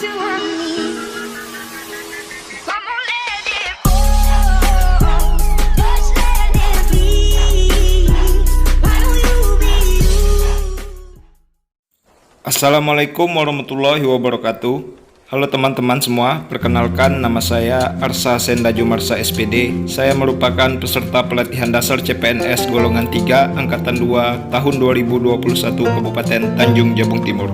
to want me. Come on, let it go. Just let it be. Why don't you be you? Assalamualaikum warahmatullahi wabarakatuh. Halo teman-teman semua, perkenalkan nama saya Arsa Sendaju Marsa SPD. Saya merupakan peserta pelatihan dasar CPNS golongan 3 Angkatan 2 tahun 2021 Kabupaten Tanjung Jabung Timur.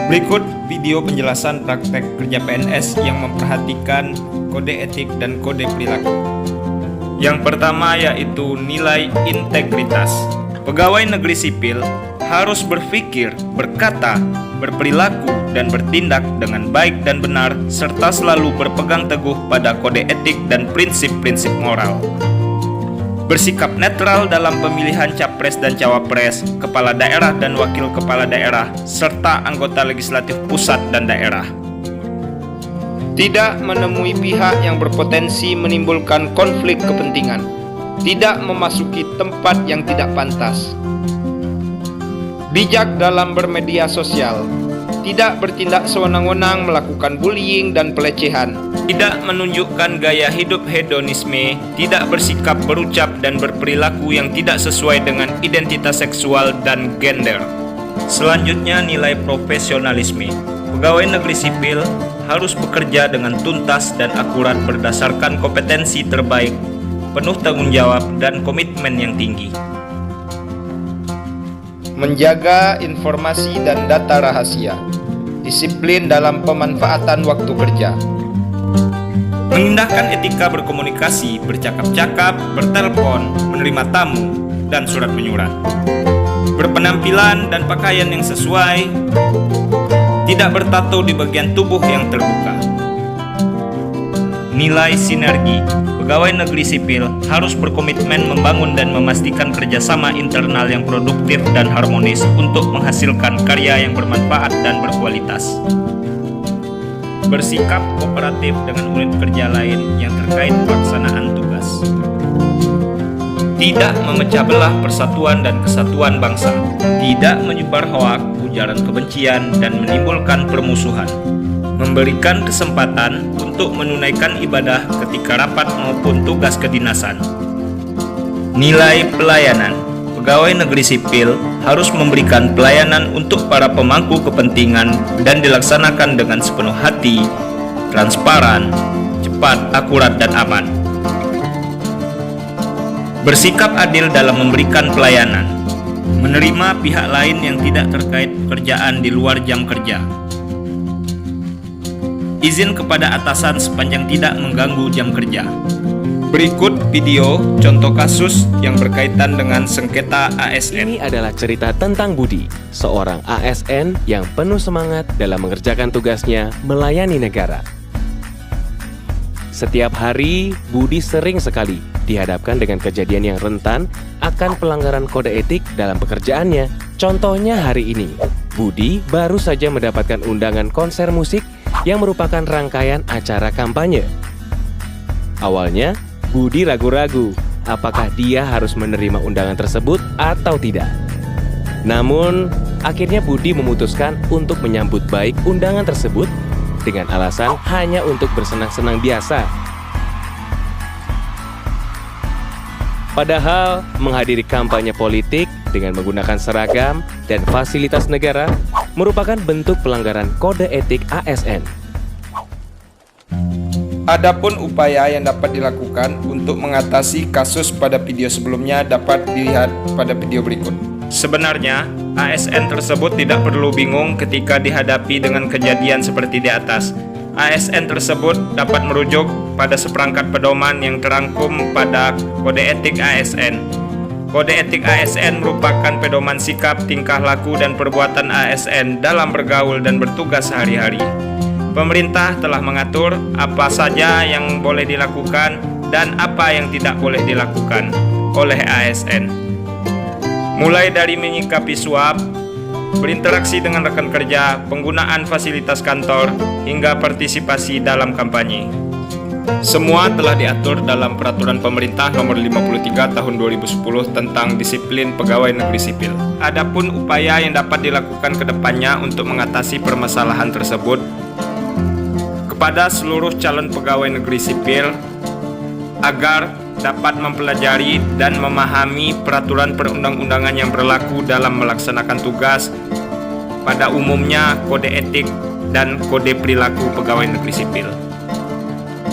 Berikut video penjelasan praktek kerja PNS yang memperhatikan kode etik dan kode perilaku. Yang pertama yaitu nilai integritas. Pegawai negeri sipil harus berpikir, berkata, berperilaku, dan bertindak dengan baik dan benar, serta selalu berpegang teguh pada kode etik dan prinsip-prinsip moral. Bersikap netral dalam pemilihan capres dan cawapres, kepala daerah dan wakil kepala daerah, serta anggota legislatif pusat dan daerah. Tidak menemui pihak yang berpotensi menimbulkan konflik kepentingan. Tidak memasuki tempat yang tidak pantas. Bijak dalam bermedia sosial. Tidak bertindak sewenang-wenang melakukan bullying dan pelecehan. Tidak menunjukkan gaya hidup hedonisme. Tidak bersikap, berucap, dan berperilaku yang tidak sesuai dengan identitas seksual dan gender. Selanjutnya, nilai profesionalisme. Pegawai negeri sipil harus bekerja dengan tuntas dan akurat berdasarkan kompetensi terbaik, penuh tanggung jawab, dan komitmen yang tinggi. Menjaga informasi dan data rahasia. Disiplin dalam pemanfaatan waktu kerja. Mengindahkan etika berkomunikasi, bercakap-cakap, bertelepon, menerima tamu, dan surat menyurat. Berpenampilan dan pakaian yang sesuai. Tidak bertato di bagian tubuh yang terbuka. Nilai sinergi. Pegawai negeri sipil harus berkomitmen membangun dan memastikan kerjasama internal yang produktif dan harmonis untuk menghasilkan karya yang bermanfaat dan berkualitas. Bersikap kooperatif dengan unit kerja lain yang terkait pelaksanaan tugas. Tidak memecah belah persatuan dan kesatuan bangsa. Tidak menyebar hoak, ujaran kebencian, dan menimbulkan permusuhan. Memberikan kesempatan untuk menunaikan ibadah ketika rapat maupun tugas kedinasan. Nilai pelayanan. Pegawai negeri sipil harus memberikan pelayanan untuk para pemangku kepentingan dan dilaksanakan dengan sepenuh hati, transparan, cepat, akurat, dan aman. Bersikap adil dalam memberikan pelayanan. Menerima pihak lain yang tidak terkait pekerjaan di luar jam kerja. Izin kepada atasan sepanjang tidak mengganggu jam kerja. Berikut video contoh kasus yang berkaitan dengan sengketa ASN. Ini adalah cerita tentang Budi, seorang ASN yang penuh semangat dalam mengerjakan tugasnya melayani negara. Setiap hari, Budi sering sekali dihadapkan dengan kejadian yang rentan akan pelanggaran kode etik dalam pekerjaannya. Contohnya hari ini, Budi baru saja mendapatkan undangan konser musik yang merupakan rangkaian acara kampanye. Awalnya, Budi ragu-ragu apakah dia harus menerima undangan tersebut atau tidak. Namun, akhirnya Budi memutuskan untuk menyambut baik undangan tersebut dengan alasan hanya untuk bersenang-senang biasa. Padahal, menghadiri kampanye politik dengan menggunakan seragam dan fasilitas negara merupakan bentuk pelanggaran kode etik ASN. Adapun upaya yang dapat dilakukan untuk mengatasi kasus pada video sebelumnya dapat dilihat pada video berikut. Sebenarnya, ASN tersebut tidak perlu bingung ketika dihadapi dengan kejadian seperti di atas. ASN tersebut dapat merujuk pada seperangkat pedoman yang terangkum pada kode etik ASN. Kode etik ASN merupakan pedoman sikap, tingkah laku, dan perbuatan ASN dalam bergaul dan bertugas sehari-hari. Pemerintah telah mengatur apa saja yang boleh dilakukan dan apa yang tidak boleh dilakukan oleh ASN. Mulai dari menyikapi suap, berinteraksi dengan rekan kerja, penggunaan fasilitas kantor, hingga partisipasi dalam kampanye. Semua telah diatur dalam Peraturan Pemerintah Nomor 53 Tahun 2010 tentang Disiplin Pegawai Negeri Sipil. Adapun upaya yang dapat dilakukan ke depannya untuk mengatasi permasalahan tersebut, kepada seluruh calon pegawai negeri sipil agar dapat mempelajari dan memahami peraturan perundang-undangan yang berlaku dalam melaksanakan tugas, pada umumnya kode etik dan kode perilaku pegawai negeri sipil.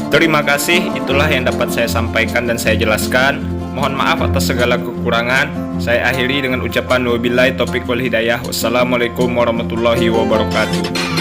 Terima kasih, itulah yang dapat saya sampaikan dan saya jelaskan. Mohon maaf atas segala kekurangan. Saya akhiri dengan ucapan wabillahi taufiq wal hidayah. Wassalamualaikum warahmatullahi wabarakatuh.